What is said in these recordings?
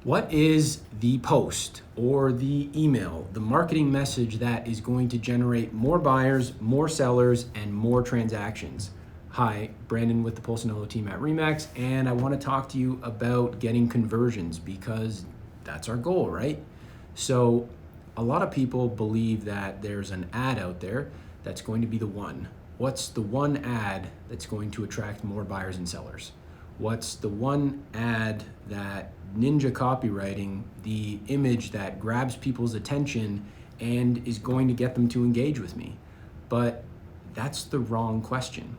What is the post or the email, the marketing message that is going to generate more buyers, more sellers, and more transactions? Hi, Brandon with the Polsinello team at Remax, and I want to talk to you about getting conversions because that's our goal, right? So, a lot of people believe that there's an ad out there that's going to be the one. What's the one ad that's going to attract more buyers and sellers? What's the one ad that ninja copywriting, the image that grabs people's attention and is going to get them to engage with me? But that's the wrong question.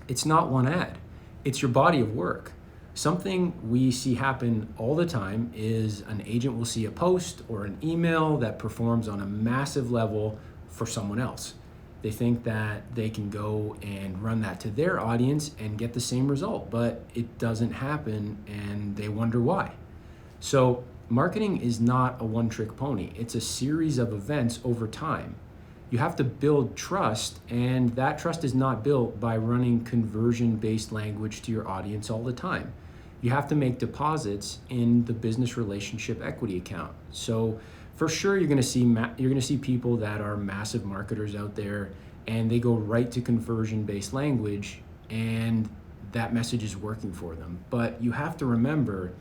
It's not one ad, it's your body of work. Something we see happen all the time is an agent will see a post or an email that performs on a massive level for someone else. They think that they can go and run that to their audience and get the same result, but it doesn't happen and they wonder why. So, marketing is not a one-trick pony. It's a series of events over time. You have to build trust, and that trust is not built by running conversion-based language to your audience all the time. You have to make deposits in the business relationship equity account. So, for sure, you're going to see people that are massive marketers out there, and they go right to conversion-based language, and that message is working for them. But you have to remember,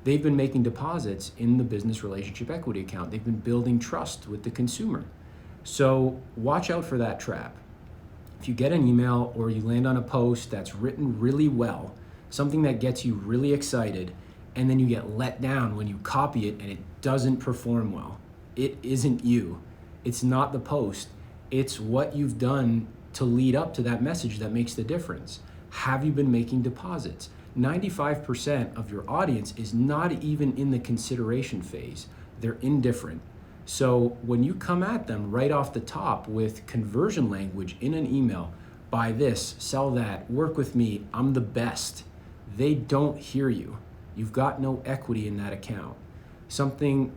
they've been making deposits in the business relationship equity account. They've been building trust with the consumer. So watch out for that trap. If you get an email or you land on a post that's written really well, something that gets you really excited, and then you get let down when you copy it and it doesn't perform well, it isn't you. It's not the post. It's what you've done to lead up to that message that makes the difference. Have you been making deposits? 95% of your audience is not even in the consideration phase. They're indifferent. So when you come at them right off the top with conversion language in an email, buy this, sell that, work with me, I'm the best, they don't hear you. You've got no equity in that account. Something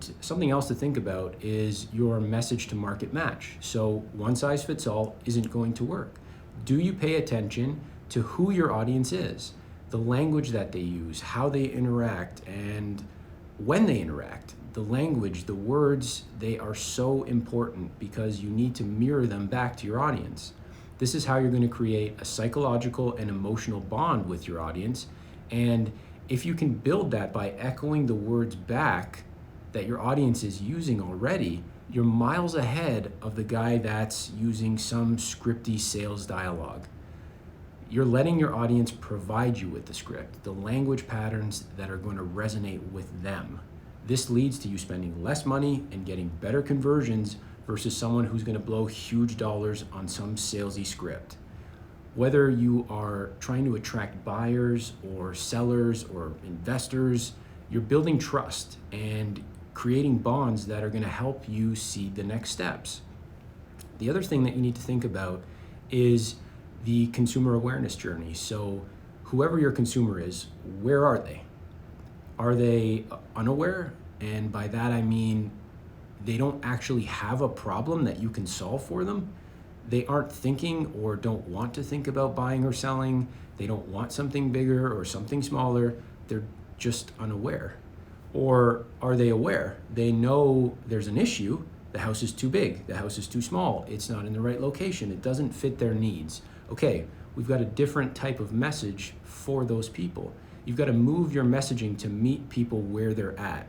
else to think about is your message to market match. So one size fits all isn't going to work. Do you pay attention to who your audience is, the language that they use, how they interact, and when they interact? The language, the words, they are so important because you need to mirror them back to your audience. This is how you're going to create a psychological and emotional bond with your audience. And if you can build that by echoing the words back that your audience is using already, you're miles ahead of the guy that's using some scripty sales dialogue. You're letting your audience provide you with the script, the language patterns that are going to resonate with them. This leads to you spending less money and getting better conversions versus someone who's going to blow huge dollars on some salesy script. Whether you are trying to attract buyers or sellers or investors, you're building trust and creating bonds that are going to help you see the next steps. The other thing that you need to think about is the consumer awareness journey. So whoever your consumer is, where are they? Are they unaware? And by that I mean they don't actually have a problem that you can solve for them. They aren't thinking or don't want to think about buying or selling. They don't want something bigger or something smaller. They're just unaware. Or are they aware? They know there's an issue. The house is too big. The house is too small. It's not in the right location. It doesn't fit their needs. Okay, we've got a different type of message for those people. You've got to move your messaging to meet people where they're at.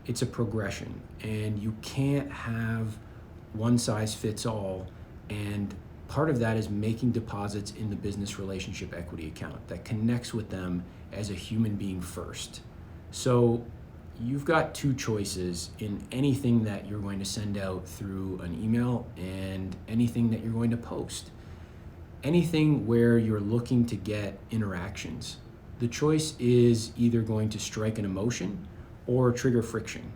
It's a progression, and you can't have one size fits all. And part of that is making deposits in the business relationship equity account that connects with them as a human being first. So you've got two choices in anything that you're going to send out through an email and anything that you're going to post. Anything where you're looking to get interactions. The choice is either going to strike an emotion or trigger friction.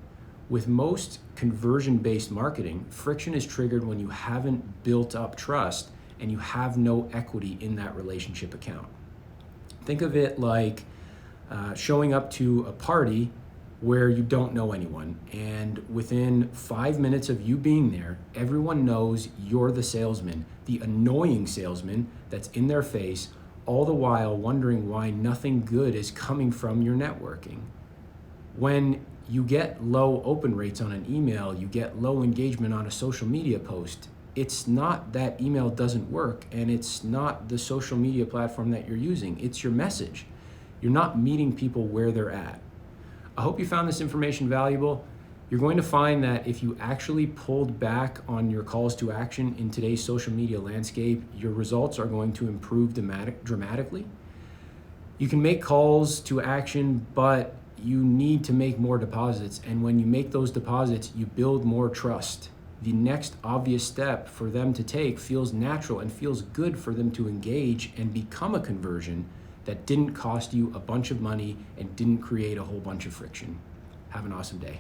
With most conversion-based marketing, friction is triggered when you haven't built up trust and you have no equity in that relationship account. Think of it like showing up to a party where you don't know anyone, and within 5 minutes of you being there, everyone knows you're the salesman, the annoying salesman that's in their face, all the while wondering why nothing good is coming from your networking. When you get low open rates on an email, you get low engagement on a social media post, it's not that email doesn't work, and it's not the social media platform that you're using. It's your message. You're not meeting people where they're at. I hope you found this information valuable. You're going to find that if you actually pulled back on your calls to action in today's social media landscape, your results are going to improve dramatically. You can make calls to action, but you need to make more deposits. And when you make those deposits, you build more trust. The next obvious step for them to take feels natural and feels good for them to engage and become a conversion that didn't cost you a bunch of money and didn't create a whole bunch of friction. Have an awesome day.